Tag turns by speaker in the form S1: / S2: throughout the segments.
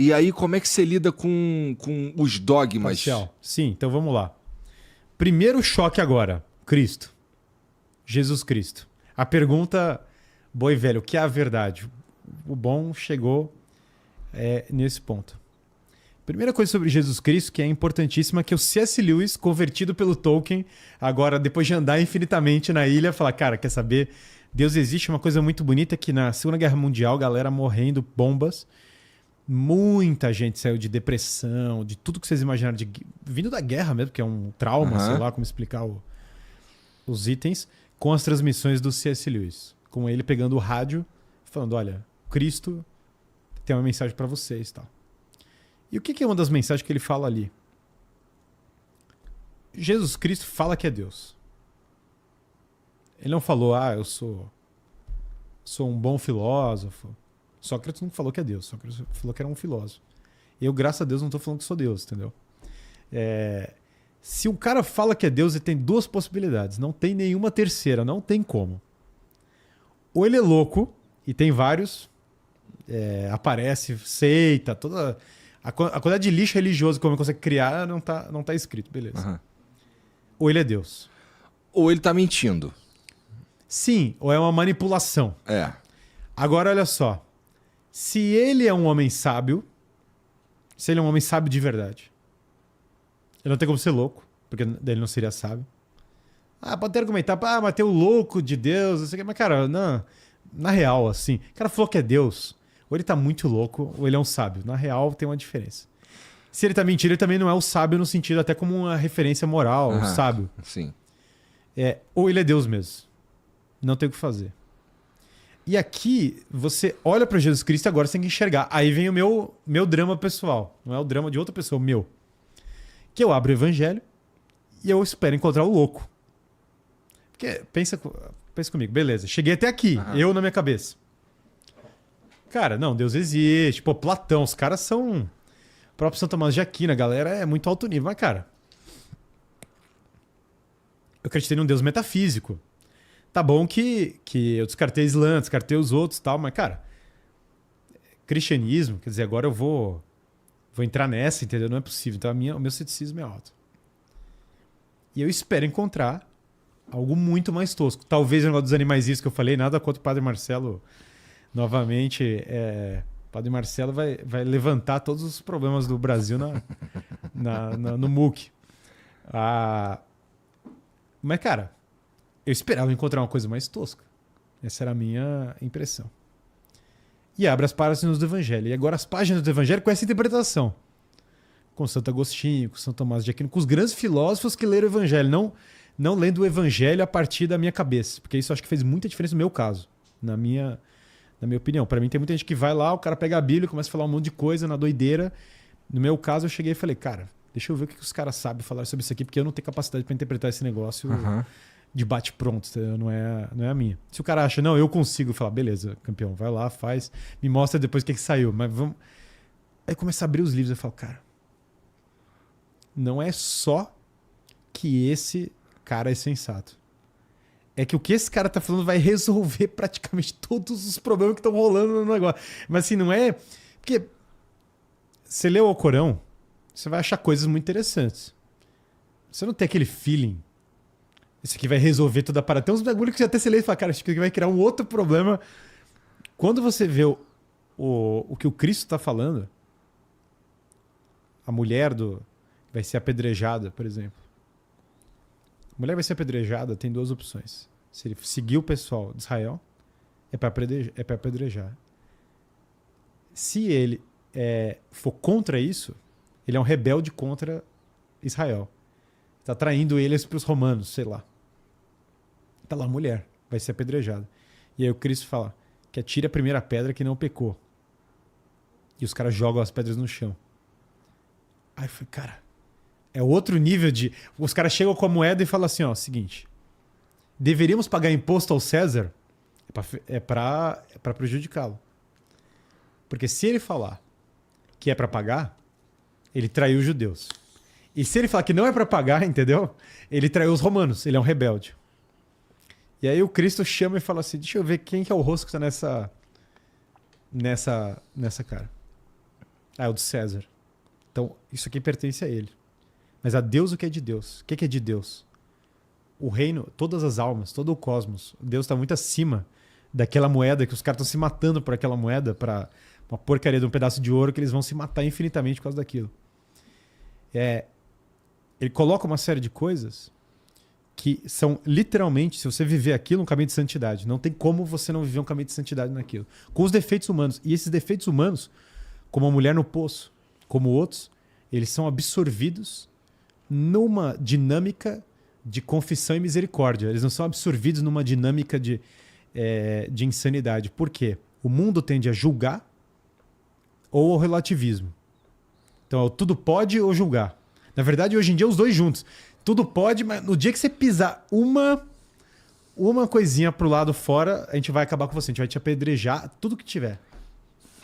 S1: E aí, como é que você lida com os dogmas?
S2: Parcial. Sim, então vamos lá. Primeiro choque agora. Cristo. Jesus Cristo. A pergunta, boi velho, o que é a verdade? O bom chegou nesse ponto. Primeira coisa sobre Jesus Cristo que é importantíssima, que o C.S. Lewis, convertido pelo Tolkien, agora depois de andar infinitamente na ilha, fala, cara, quer saber? Deus existe, uma coisa muito bonita que na Segunda Guerra Mundial, galera morrendo, bombas, muita gente saiu de depressão, de tudo que vocês imaginaram, vindo da guerra mesmo, que é um trauma, sei lá como explicar os itens, com as transmissões do C.S. Lewis. Com ele pegando o rádio, falando, olha, Cristo tem uma mensagem para vocês e tal. E o que é uma das mensagens que ele fala ali? Jesus Cristo fala que é Deus. Ele não falou, eu sou um bom filósofo. Sócrates não falou que é Deus. Sócrates falou que era um filósofo. Eu, graças a Deus, não estou falando que sou Deus, entendeu? Se um cara fala que é Deus, ele tem duas possibilidades. Não tem nenhuma terceira, não tem como. Ou ele é louco, e tem vários, aparece, seita, toda... A quantidade de lixo religioso que o homem consegue criar não tá escrito, beleza.
S1: Uhum.
S2: Ou ele é Deus.
S1: Ou ele tá mentindo.
S2: Sim, ou é uma manipulação. Agora, olha só. Se ele é um homem sábio, se ele é um homem sábio de verdade, ele não tem como ser louco, porque ele não seria sábio. Pode até argumentar, mas tem o louco de Deus, não sei o que, mas, cara, não, na real, assim, o cara falou que é Deus. Ou ele tá muito louco, ou ele é um sábio. Na real, tem uma diferença. Se ele tá mentindo, ele também não é o sábio no sentido até como uma referência moral, o sábio.
S1: Sim.
S2: Ou ele é Deus mesmo. Não tem o que fazer. E aqui, você olha para Jesus Cristo e agora você tem que enxergar. Aí vem o meu drama pessoal. Não é o drama de outra pessoa, o meu. Que eu abro o evangelho e eu espero encontrar o louco. Porque, pensa comigo, beleza. Cheguei até aqui, eu na minha cabeça. Cara, não, Deus existe. Pô, Platão, os caras são... O próprio São Tomás de Aquino, a galera é muito alto nível. Mas, cara, eu acreditei num Deus metafísico. Tá bom que eu descartei Islã, descartei os outros e tal, mas, cara, cristianismo, quer dizer, agora eu vou entrar nessa, entendeu? Não é possível. Então o meu ceticismo é alto. E eu espero encontrar algo muito mais tosco. Talvez o negócio dos animais isso que eu falei, nada contra o Padre Marcelo... Novamente, o Padre Marcelo vai levantar todos os problemas do Brasil no MOOC. Mas, cara, eu esperava encontrar uma coisa mais tosca. Essa era a minha impressão. E abre as páginas do Evangelho. E agora as páginas do Evangelho com essa interpretação. Com Santo Agostinho, com São Tomás de Aquino, com os grandes filósofos que leram o Evangelho. Não lendo o Evangelho a partir da minha cabeça. Porque isso acho que fez muita diferença no meu caso. Na minha opinião. Para mim, tem muita gente que vai lá, o cara pega a Bíblia e começa a falar um monte de coisa na doideira. No meu caso, eu cheguei e falei, cara, deixa eu ver o que os caras sabem falar sobre isso aqui, porque eu não tenho capacidade para interpretar esse negócio de bate-pronto, não é a minha. Se o cara acha, não, eu consigo, falar, beleza, campeão, vai lá, faz, me mostra depois o que saiu, mas vamos... Aí começa a abrir os livros e falo, cara, não é só que esse cara é sensato. É que o que esse cara tá falando vai resolver praticamente todos os problemas que estão rolando no negócio. Mas assim, não é... Porque você lê o Alcorão, você vai achar coisas muito interessantes. Você não tem aquele feeling. Isso aqui vai resolver toda a parada. Tem uns bagulho que você até se lê e fala, cara, isso aqui vai criar um outro problema. Quando você vê o que o Cristo tá falando, a mulher vai ser apedrejada, por exemplo. A mulher vai ser apedrejada, tem duas opções. Se ele seguir o pessoal de Israel, é para apedrejar. Se ele for contra isso, ele é um rebelde contra Israel. Está traindo eles para os romanos, sei lá. Tá lá a mulher, vai ser apedrejada. E aí o Cristo fala que atire a primeira pedra que não pecou. E os caras jogam as pedras no chão. Aí eu falei, cara... É outro nível de... Os caras chegam com a moeda e falam assim, ó, seguinte. Deveríamos pagar imposto ao César? É para prejudicá-lo. Porque se ele falar que é para pagar, ele traiu os judeus. E se ele falar que não é para pagar, entendeu? Ele traiu os romanos. Ele é um rebelde. E aí o Cristo chama e fala assim, deixa eu ver quem que é o rosto que tá nessa cara. Ah, é o do César. Então, isso aqui pertence a ele. Mas a Deus o que é de Deus? O que é de Deus? O reino, todas as almas, todo o cosmos. Deus está muito acima daquela moeda que os caras estão se matando por aquela moeda, para uma porcaria de um pedaço de ouro que eles vão se matar infinitamente por causa daquilo. Ele coloca uma série de coisas que são literalmente, se você viver aquilo, um caminho de santidade. Não tem como você não viver um caminho de santidade naquilo. Com os defeitos humanos. E esses defeitos humanos, como a mulher no poço, como outros, eles são absorvidos numa dinâmica de confissão e misericórdia. Eles não são absorvidos numa dinâmica de insanidade. Por quê? O mundo tende a julgar ou ao relativismo. Então, tudo pode ou julgar. Na verdade, hoje em dia, os dois juntos. Tudo pode, mas no dia que você pisar uma coisinha pro lado fora, a gente vai acabar com você. A gente vai te apedrejar, tudo que tiver.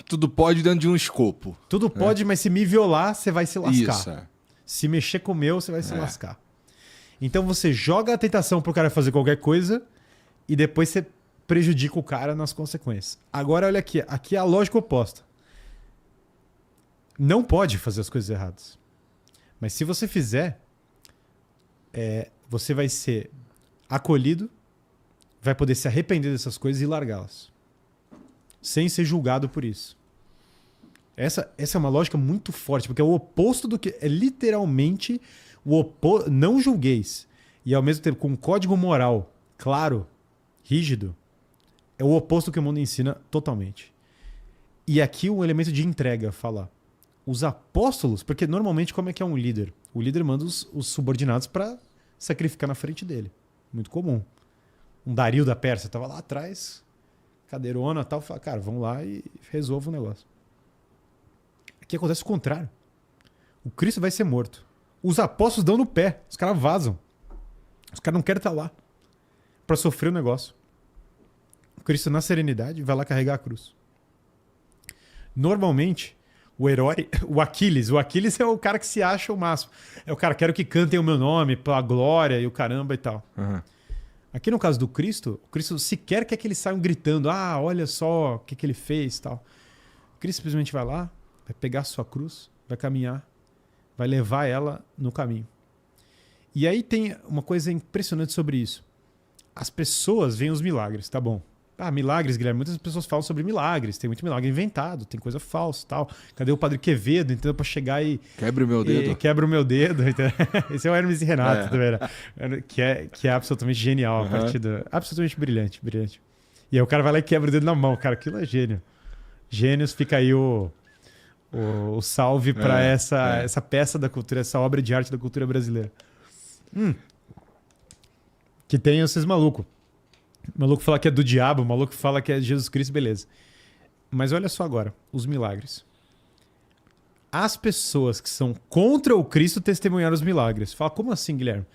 S1: Tudo pode dentro de um escopo.
S2: Tudo pode, mas se me violar, você vai se lascar.
S1: Isso, é.
S2: Se mexer com o meu, você vai se lascar. Então você joga a tentação pro cara fazer qualquer coisa e depois você prejudica o cara nas consequências. Agora, olha aqui. Aqui é a lógica oposta. Não pode fazer as coisas erradas. Mas se você fizer, você vai ser acolhido, vai poder se arrepender dessas coisas e largá-las. Sem ser julgado por isso. Essa é uma lógica muito forte, porque é o oposto do que... É literalmente o oposto... Não julgueis. E ao mesmo tempo, com um código moral claro, rígido, é o oposto do que o mundo ensina totalmente. E aqui um elemento de entrega, falar. Os apóstolos, porque normalmente como é que é um líder? O líder manda os subordinados para sacrificar na frente dele. Muito comum. Um Dario da Pérsia estava lá atrás, cadeirona e tal, fala, cara, vamos lá e resolva o negócio. Aqui acontece o contrário. O Cristo vai ser morto. Os apóstolos dão no pé, os caras vazam. Os caras não querem estar lá para sofrer o negócio. O Cristo, na serenidade, vai lá carregar a cruz. Normalmente, o herói, o Aquiles é o cara que se acha o máximo. É o cara, quero que cantem o meu nome, pela glória e o caramba e tal.
S1: Uhum.
S2: Aqui no caso do Cristo, o Cristo sequer quer que eles saiam gritando, olha só o que ele fez e tal. O Cristo simplesmente vai lá, vai pegar a sua cruz, vai caminhar, vai levar ela no caminho. E aí tem uma coisa impressionante sobre isso. As pessoas veem os milagres, tá bom. Milagres, Guilherme. Muitas pessoas falam sobre milagres. Tem muito milagre inventado, tem coisa falsa e tal. Cadê o Padre Quevedo, entendeu? Pra chegar e...
S1: Quebra o meu dedo.
S2: Quebra o meu dedo. Esse é o Hermes e Renato, também, que é absolutamente genial. A partida. Absolutamente brilhante, brilhante. E aí o cara vai lá e quebra o dedo na mão. Cara, aquilo é gênio. Gênios, fica aí o salve para essa peça da cultura, essa obra de arte da cultura brasileira. Que tem esses malucos. O maluco fala que é do diabo, o maluco fala que é de Jesus Cristo, beleza. Mas olha só agora, os milagres. As pessoas que são contra o Cristo testemunharam os milagres. Fala, como assim, Guilherme?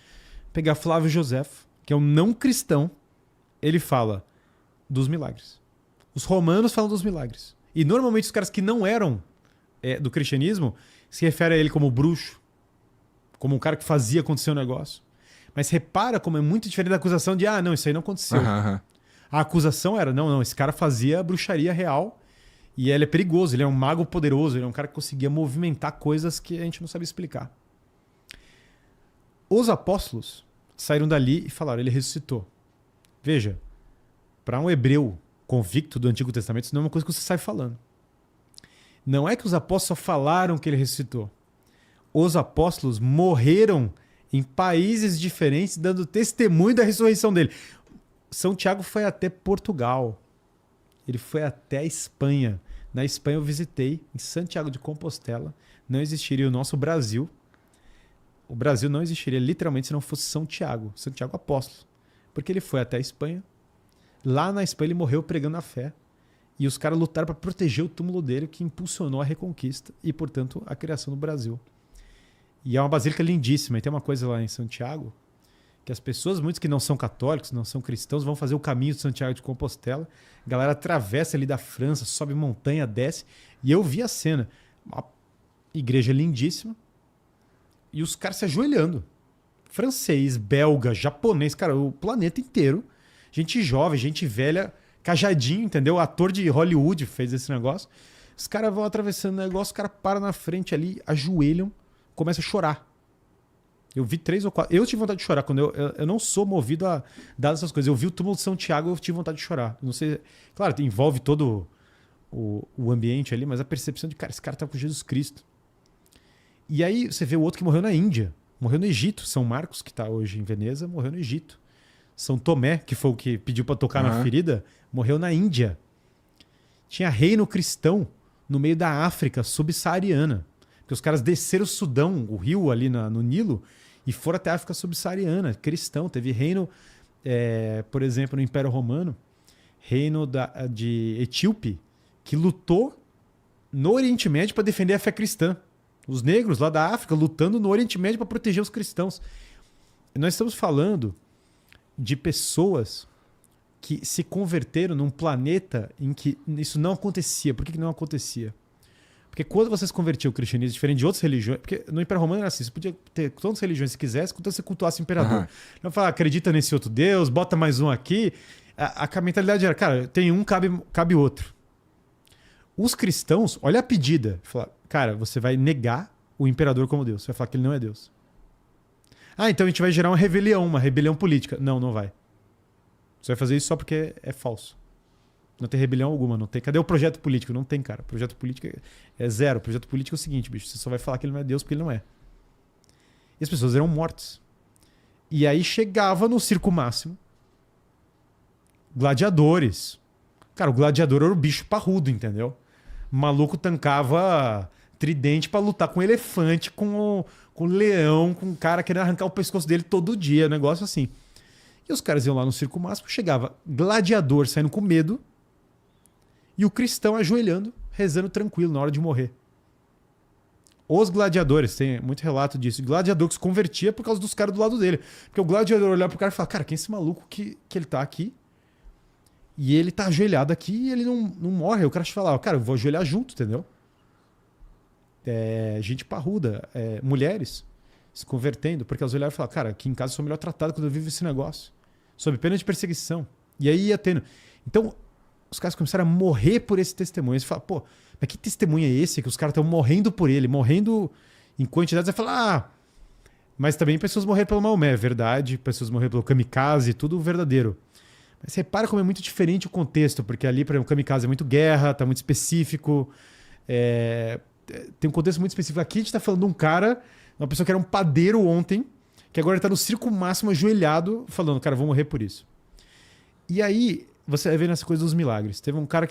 S2: Pegar Flávio Josefo, que é um não cristão, ele fala dos milagres. Os romanos falam dos milagres. E normalmente os caras que não eram do cristianismo se referem a ele como bruxo, como um cara que fazia acontecer um negócio. Mas repara como é muito diferente da acusação de não, isso aí não aconteceu. A acusação era, não, esse cara fazia bruxaria real e ele é perigoso, ele é um mago poderoso, ele é um cara que conseguia movimentar coisas que a gente não sabe explicar. Os apóstolos saíram dali e falaram, ele ressuscitou. Veja, para um hebreu convicto do Antigo Testamento, isso não é uma coisa que você sai falando. Não é que os apóstolos só falaram que ele ressuscitou. Os apóstolos morreram em países diferentes, dando testemunho da ressurreição dele. São Tiago foi até Portugal. Ele foi até a Espanha. Na Espanha eu visitei, em Santiago de Compostela. Não existiria o nosso Brasil. O Brasil não existiria literalmente se não fosse São Tiago apóstolo. Porque ele foi até a Espanha. Lá na Espanha ele morreu pregando a fé. E os caras lutaram para proteger o túmulo dele, que impulsionou a reconquista e, portanto, a criação do Brasil. E é uma basílica lindíssima. E tem uma coisa lá em Santiago, que as pessoas, muitos que não são católicos, não são cristãos, vão fazer o caminho de Santiago de Compostela. A galera atravessa ali da França, sobe montanha, desce. E eu vi a cena. Uma igreja lindíssima. E os caras se ajoelhando. Francês, belga, japonês, cara, o planeta inteiro. Gente jovem, gente velha, cajadinho, entendeu? Ator de Hollywood fez esse negócio. Os caras vão atravessando o negócio, os caras param na frente ali, ajoelham, começam a chorar. Eu vi 3 ou 4. Eu tive vontade de chorar. Quando eu não sou movido a dar essas coisas. Eu vi o túmulo de São Tiago, eu tive vontade de chorar. Não sei. Claro, envolve todo o ambiente ali, mas a percepção de, cara, esse cara tá com Jesus Cristo. E aí você vê o outro que morreu na Índia. Morreu no Egito. São Marcos, que está hoje em Veneza, morreu no Egito. São Tomé, que foi o que pediu para tocar na ferida, morreu na Índia. Tinha reino cristão no meio da África subsaariana. Porque os caras desceram o Sudão, o rio ali no Nilo, e foram até a África subsaariana, cristão. Teve reino, por exemplo, no Império Romano, reino de Etíope, que lutou no Oriente Médio para defender a fé cristã. Os negros lá da África lutando no Oriente Médio para proteger os cristãos. Nós estamos falando de pessoas que se converteram num planeta em que isso não acontecia. Por que não acontecia? Porque quando você se convertia ao cristianismo, diferente de outras religiões, porque no Império Romano era assim, você podia ter todas as religiões se quisesse, contanto você cultuasse o imperador. Não falar, acredita nesse outro Deus, bota mais um aqui. A mentalidade era, cara, tem um, cabe outro. Os cristãos, olha a pedida. Fala, cara, você vai negar o imperador como Deus. Você vai falar que ele não é Deus. Então a gente vai gerar uma rebelião política. Não, não vai. Você vai fazer isso só porque é falso. Não tem rebelião alguma, não tem. Cadê o projeto político? Não tem, cara. Projeto político é zero. O projeto político é o seguinte, bicho. Você só vai falar que ele não é Deus porque ele não é. E as pessoas eram mortas. E aí chegava no circo máximo gladiadores. Cara, o gladiador era o bicho parrudo, entendeu? O maluco tancava tridente pra lutar com elefante, com leão, com um cara querendo arrancar o pescoço dele todo dia. Um negócio assim. E os caras iam lá no circo máximo, chegava gladiador saindo com medo e o cristão ajoelhando, rezando tranquilo na hora de morrer. Os gladiadores, tem muito relato disso. O gladiador que se convertia por causa dos caras do lado dele. Porque o gladiador olhava pro cara e falava, cara, quem é esse maluco que ele tá aqui? E ele tá ajoelhado aqui e ele não morre. Aí o cara falava, cara, eu vou ajoelhar junto, entendeu? Gente parruda, mulheres se convertendo, porque elas olharam e falaram, cara, aqui em casa eu sou melhor tratado quando eu vivo esse negócio. Sob pena de perseguição. E aí ia tendo. Então, os caras começaram a morrer por esse testemunho. Você fala, pô, mas que testemunho é esse? Que os caras estão morrendo por ele, morrendo em quantidades. Você fala, mas também pessoas morreram pelo Maomé, é verdade. Pessoas morreram pelo kamikaze, tudo verdadeiro. Mas você repara como é muito diferente o contexto, porque ali, por exemplo, o kamikaze é muito guerra, tá muito específico. Tem um contexto muito específico. Aqui a gente tá falando de um cara, uma pessoa que era um padeiro ontem, que agora tá no circo máximo ajoelhado, falando, cara, vou morrer por isso. E aí, você vai ver nessa coisa dos milagres. Teve um cara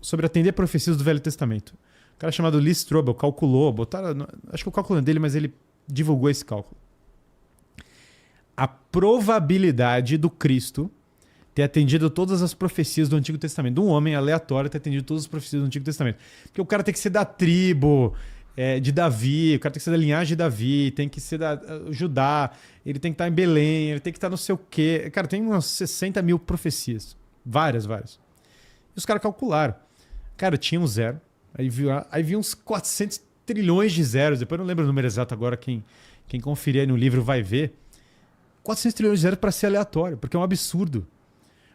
S2: sobre atender profecias do Velho Testamento. Um cara chamado Lee Strobel calculou, acho que o cálculo é dele, mas ele divulgou esse cálculo. A probabilidade do Cristo ter atendido todas as profecias do Antigo Testamento. De um homem aleatório ter atendido todas as profecias do Antigo Testamento. Porque o cara tem que ser da tribo de Davi, o cara tem que ser da linhagem de Davi, tem que ser da Judá, ele tem que estar em Belém, ele tem que estar não sei o quê. Cara, tem umas 60 mil profecias. Várias. E os caras calcularam. Cara, tinha um zero. Aí viu uns 400 trilhões de zeros. Depois eu não lembro o número exato agora. Quem conferir aí no livro vai ver. 400 trilhões de zeros para ser aleatório, porque é um absurdo.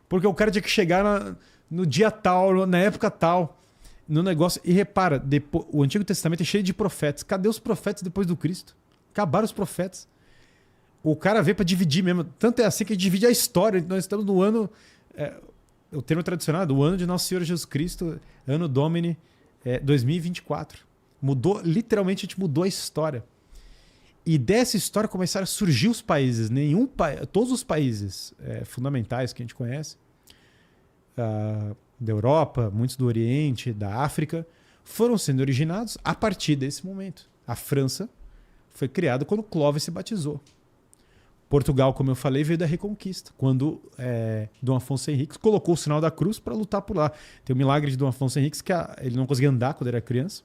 S2: Porque o cara tinha que chegar no dia tal, na época tal, no negócio. E repara, o Antigo Testamento é cheio de profetas. Cadê os profetas depois do Cristo? Acabaram os profetas. O cara veio para dividir mesmo. Tanto é assim que a gente divide a história. Nós estamos no ano... o termo tradicional, o ano de Nosso Senhor Jesus Cristo, ano Domini 2024. Mudou, literalmente a gente mudou a história. E dessa história começaram a surgir os países. Todos os países fundamentais que a gente conhece, da Europa, muitos do Oriente, da África, foram sendo originados a partir desse momento. A França foi criada quando Clovis se batizou. Portugal, como eu falei, veio da Reconquista, quando Dom Afonso Henriques colocou o sinal da cruz para lutar por lá. Tem o milagre de Dom Afonso Henriques, que ele não conseguia andar quando era criança.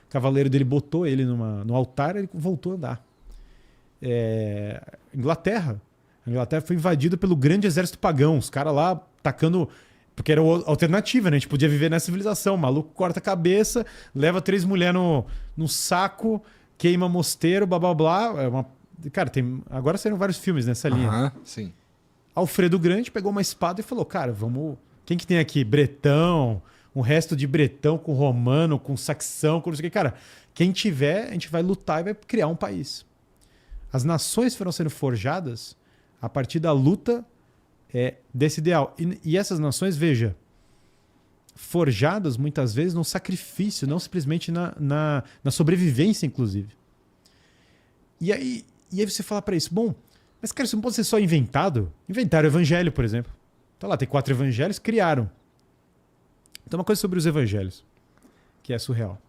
S2: O cavaleiro dele botou ele no altar e ele voltou a andar. Inglaterra foi invadida pelo grande exército pagão. Os caras lá atacando... Porque era a alternativa, né? A gente podia viver nessa civilização. O maluco corta a cabeça, leva 3 mulheres no saco, queima mosteiro, blá blá blá. Cara, agora saíram vários filmes nessa linha.
S1: Sim.
S2: Alfredo Grande pegou uma espada e falou, cara, vamos... Quem que tem aqui? Bretão, um resto de bretão com romano, com saxão, com não sei o que. Cara, quem tiver, a gente vai lutar e vai criar um país. As nações foram sendo forjadas a partir da luta desse ideal. E essas nações, veja, forjadas muitas vezes num sacrifício, não simplesmente na sobrevivência, inclusive. E aí você fala para isso, bom, mas cara, isso não pode ser só inventado? Inventaram o evangelho, por exemplo. Então lá, tem 4 evangelhos, criaram. Então uma coisa sobre os evangelhos, que é surreal.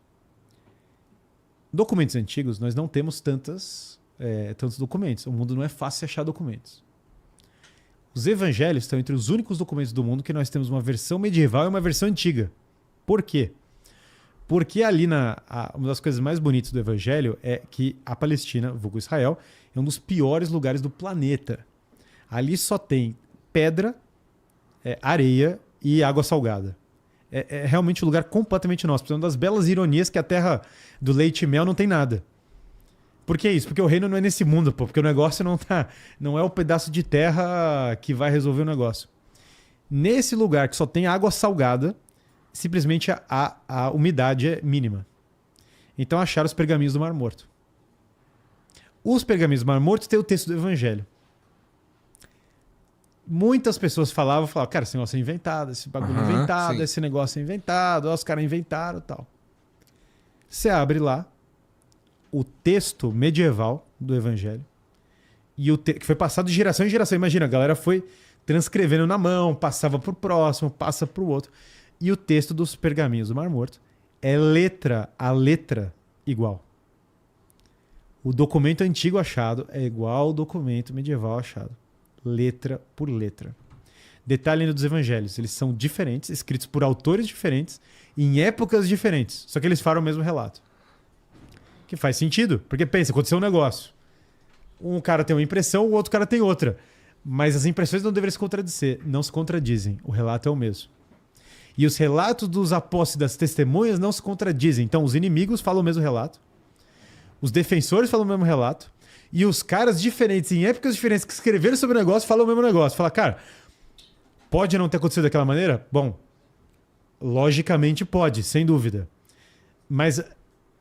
S2: Documentos antigos, nós não temos tantos documentos. O mundo não é fácil achar documentos. Os evangelhos estão entre os únicos documentos do mundo que nós temos uma versão medieval e uma versão antiga. Por quê? Porque ali, uma das coisas mais bonitas do evangelho é que a Palestina, vulgo Israel, é um dos piores lugares do planeta. Ali só tem pedra, areia e água salgada. É realmente um lugar completamente nosso. Uma das belas ironias que a terra do leite e mel não tem nada. Por que isso? Porque o reino não é nesse mundo, pô. Porque o negócio não é o pedaço de terra que vai resolver o negócio. Nesse lugar que só tem água salgada, simplesmente a umidade é mínima. Então acharam os pergaminhos do Mar Morto. Os pergaminhos do Mar Morto têm o texto do Evangelho. Muitas pessoas falavam, cara, esse negócio é inventado, esse bagulho é inventado, sim. Esse negócio é inventado, os caras inventaram e tal. Você abre lá o texto medieval do Evangelho, que foi passado de geração em geração. Imagina, a galera foi transcrevendo na mão, passava pro próximo, passa pro outro. E o texto dos pergaminhos do Mar Morto é letra a letra igual. O documento antigo achado é igual ao documento medieval achado. Letra por letra. Detalhe ainda dos evangelhos. Eles são diferentes, escritos por autores diferentes, em épocas diferentes. Só que eles falam o mesmo relato. Que faz sentido. Porque pensa, aconteceu um negócio. Um cara tem uma impressão, o outro cara tem outra. Mas as impressões não deveriam não se contradizem. O relato é o mesmo. E os relatos dos apóstolos e das testemunhas não se contradizem. Então os inimigos falam o mesmo relato. Os defensores falam o mesmo relato. E os caras diferentes, em épocas diferentes, que escreveram sobre o negócio, falam o mesmo negócio. Fala, cara, pode não ter acontecido daquela maneira? Bom, logicamente pode, sem dúvida. Mas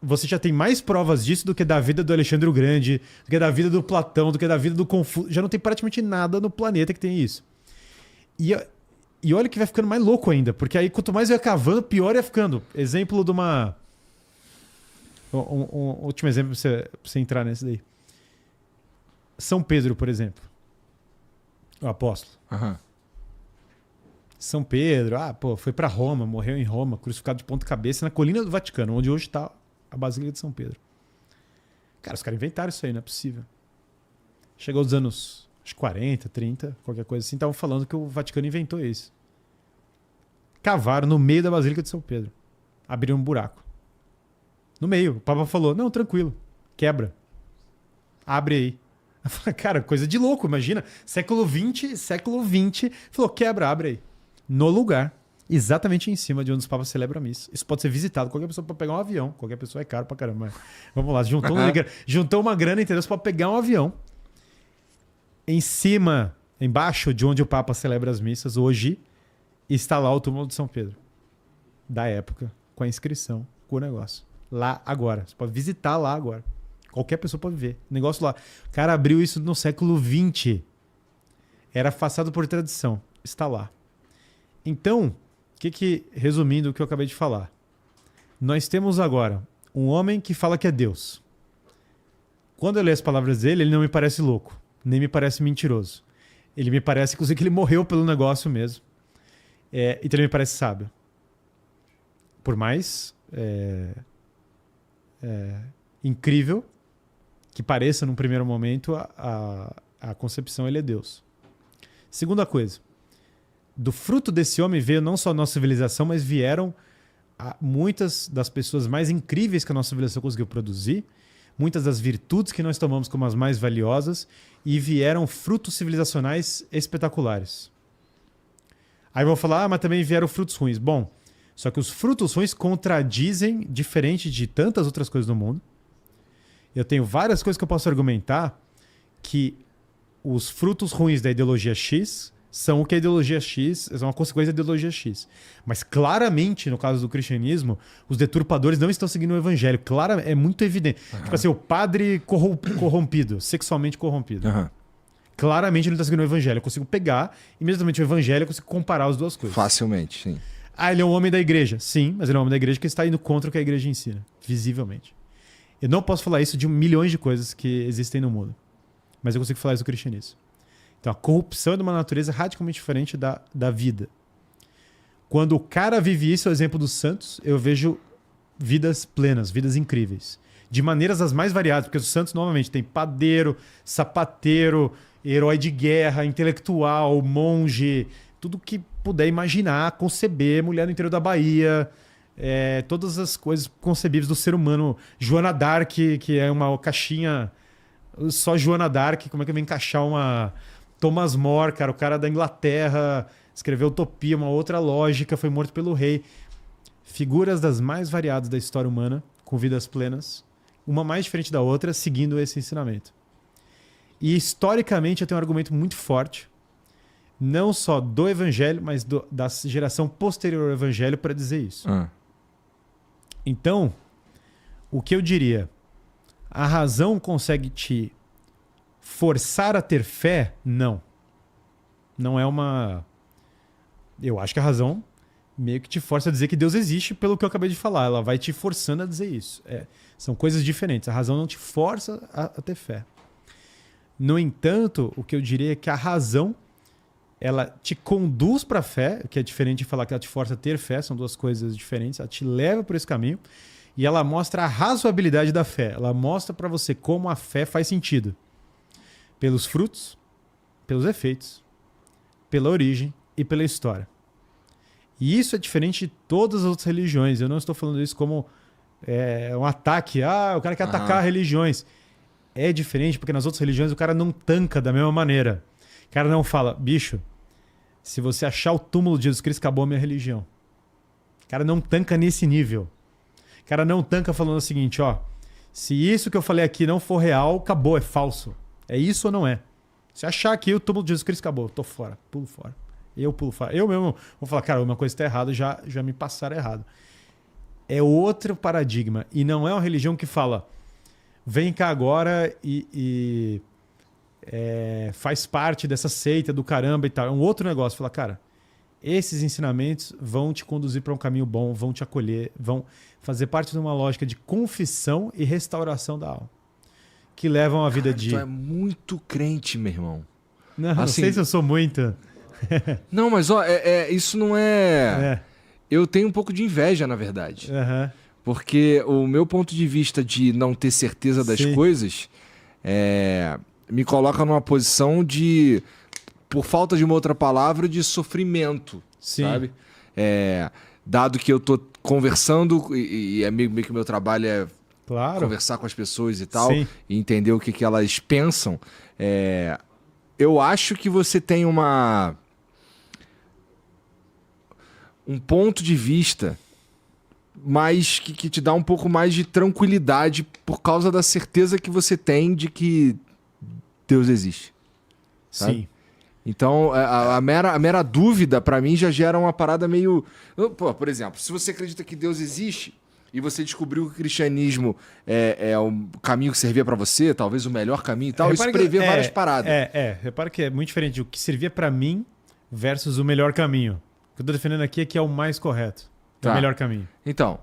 S2: você já tem mais provas disso do que da vida do Alexandre o Grande, do que da vida do Platão, do que da vida do Confúcio. Já não tem praticamente nada no planeta que tem isso. E olha que vai ficando mais louco ainda, porque aí quanto mais vai cavando, pior ia ficando. Exemplo de uma... Um último exemplo pra você entrar nesse daí. São Pedro, por exemplo. O apóstolo.
S1: Uhum.
S2: São Pedro, foi para Roma, morreu em Roma, crucificado de ponta cabeça na colina do Vaticano, onde hoje está a Basílica de São Pedro. Cara, os caras inventaram isso aí, não é possível. Chegou aos anos 40, 30, qualquer coisa assim, estavam falando que o Vaticano inventou isso. Cavaram no meio da Basílica de São Pedro. Abriram um buraco. No meio. O Papa falou, não, tranquilo, quebra. Abre aí. Eu falei, cara, coisa de louco, imagina. Século XX, falou, quebra, abre aí. No lugar, exatamente em cima de onde os papas celebram a missa. Isso pode ser visitado, qualquer pessoa pode pegar um avião. Qualquer pessoa é caro pra caramba. Mas vamos lá, juntou uma grana, entendeu? Você pode pegar um avião. Em cima, embaixo de onde o Papa celebra as missas, hoje, está lá o túmulo de São Pedro. Da época, com a inscrição, com o negócio. Lá agora. Você pode visitar lá agora. Qualquer pessoa pode ver. O negócio lá. O cara abriu isso no século XX. Era afastado por tradição. Está lá. Então, resumindo o que eu acabei de falar. Nós temos agora um homem que fala que é Deus. Quando eu leio as palavras dele, ele não me parece louco. Nem me parece mentiroso. Ele me parece, inclusive, que ele morreu pelo negócio mesmo. Então ele me parece sábio. Por mais incrível que pareça num primeiro momento, a concepção, ele é Deus. Segunda coisa, do fruto desse homem veio não só a nossa civilização, mas vieram muitas das pessoas mais incríveis que a nossa civilização conseguiu produzir, muitas das virtudes que nós tomamos como as mais valiosas, e vieram frutos civilizacionais espetaculares. Aí vão falar, mas também vieram frutos ruins. Bom, só que os frutos ruins contradizem, diferente de tantas outras coisas no mundo. Eu tenho várias coisas que eu posso argumentar que os frutos ruins da ideologia X são o que a ideologia X, são uma consequência da ideologia X. Mas claramente, no caso do cristianismo, os deturpadores não estão seguindo o evangelho. Claro, é muito evidente. Tipo assim, o padre corrompido, sexualmente corrompido. Claramente ele não está seguindo o evangelho. Eu consigo pegar, imediatamente o evangelho, eu consigo comparar as duas coisas.
S1: Facilmente, sim.
S2: Ah, ele é um homem da igreja. Sim, mas ele é um homem da igreja que está indo contra o que a igreja ensina, visivelmente. Eu não posso falar isso de milhões de coisas que existem no mundo. Mas eu consigo falar isso do cristianismo. Então a corrupção é de uma natureza radicalmente diferente da vida. Quando o cara vive isso, é o exemplo dos santos, eu vejo vidas plenas, vidas incríveis. De maneiras as mais variadas, porque os santos normalmente tem padeiro, sapateiro, herói de guerra, intelectual, monge, tudo que puder imaginar, conceber, mulher no interior da Bahia, todas as coisas concebíveis do ser humano. Joana Dark, que é uma caixinha, só Joana Dark, como é que vai encaixar uma... Thomas More, cara, o cara da Inglaterra, escreveu Utopia, uma outra lógica, foi morto pelo rei. Figuras das mais variadas da história humana, com vidas plenas, uma mais diferente da outra, seguindo esse ensinamento. E historicamente eu tenho um argumento muito forte, não só do evangelho, mas da geração posterior ao evangelho para dizer isso. Então, o que eu diria? A razão consegue te forçar a ter fé? Não. Não é uma... Eu acho que a razão meio que te força a dizer que Deus existe pelo que eu acabei de falar. Ela vai te forçando a dizer isso. São coisas diferentes. A razão não te força a ter fé. No entanto, o que eu diria é que a razão ela te conduz para a fé, que é diferente de falar que ela te força a ter fé, são duas coisas diferentes. Ela te leva por esse caminho e ela mostra a razoabilidade da fé. Ela mostra para você como a fé faz sentido. Pelos frutos, pelos efeitos, pela origem e pela história. E isso é diferente de todas as outras religiões. Eu não estou falando isso como um ataque. O cara quer atacar religiões. É diferente porque nas outras religiões o cara não tanca da mesma maneira. O cara não fala, bicho, se você achar o túmulo de Jesus Cristo, acabou a minha religião. O cara não tanca nesse nível. O cara não tanca falando o seguinte, se isso que eu falei aqui não for real, acabou, é falso. É isso ou não é? Se achar que o túmulo de Jesus Cristo acabou, tô fora, pulo fora. Eu pulo fora. Eu mesmo vou falar, cara, uma coisa está errada, já me passaram errado. É outro paradigma. E não é uma religião que fala, vem cá agora e faz parte dessa seita do caramba e tal. É um outro negócio. Fala, cara, esses ensinamentos vão te conduzir para um caminho bom, vão te acolher, vão fazer parte de uma lógica de confissão e restauração da alma. Que levam a vida de...
S1: Tu é muito crente, meu irmão.
S2: Não, não sei se eu sou muito.
S1: Não, mas isso não é... Eu tenho um pouco de inveja, na verdade. Porque o meu ponto de vista de não ter certeza das coisas me coloca numa posição de, por falta de uma outra palavra, de sofrimento, sabe? Dado que eu tô conversando e meio que o meu trabalho é conversar com as pessoas e tal, e entender o que elas pensam, eu acho que você tem um ponto de vista mais que te dá um pouco mais de tranquilidade por causa da certeza que você tem de que Deus existe. Sabe?
S2: Sim.
S1: Então, a mera dúvida, pra mim, já gera uma parada meio... por exemplo, se você acredita que Deus existe e você descobriu que o cristianismo é o caminho que servia pra você, talvez o melhor caminho e tal, isso prevê várias paradas.
S2: Repara que é muito diferente de o que servia pra mim versus o melhor caminho. O que eu tô defendendo aqui é que é o mais correto. É o melhor caminho.
S1: Então,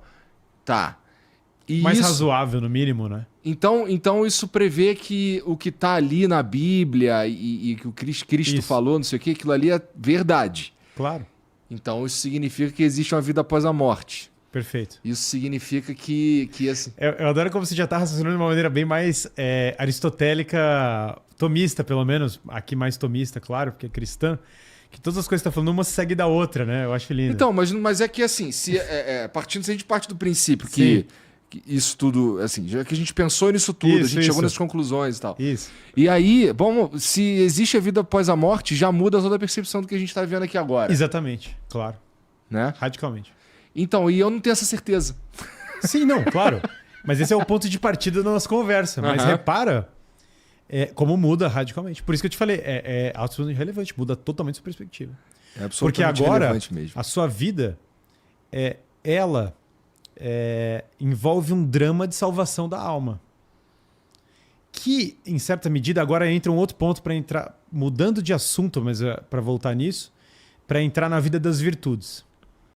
S1: E
S2: mais razoável, no mínimo, né?
S1: Então isso prevê que o que tá ali na Bíblia e que o Cristo falou, não sei o que, aquilo ali é verdade.
S2: Claro.
S1: Então isso significa que existe uma vida após a morte.
S2: Perfeito.
S1: Isso significa que assim...
S2: Eu adoro como você já está raciocinando de uma maneira bem mais aristotélica, tomista, pelo menos. Aqui mais tomista, claro, porque é cristã. Que todas as coisas que você está falando, uma segue da outra, né? Eu acho lindo.
S1: Então, mas é que assim, se a gente parte do princípio que isso tudo, assim, já que a gente pensou nisso tudo, a gente chegou nessas conclusões e tal.
S2: Isso.
S1: E aí, bom, se existe a vida após a morte, já muda toda a percepção do que a gente está vivendo aqui agora.
S2: Exatamente, claro.
S1: Né?
S2: Radicalmente.
S1: Então, e eu não tenho essa certeza.
S2: Sim, não, claro. Mas esse é o ponto de partida da nossa conversa. Mas repara, como muda radicalmente. Por isso que eu te falei, é absolutamente relevante, muda totalmente sua perspectiva.
S1: É absolutamente
S2: porque agora,
S1: relevante mesmo.
S2: a sua vida, ela envolve um drama de salvação da alma. Que, em certa medida, agora entra um outro ponto para entrar, mudando de assunto, mas para voltar nisso, para entrar na vida das virtudes.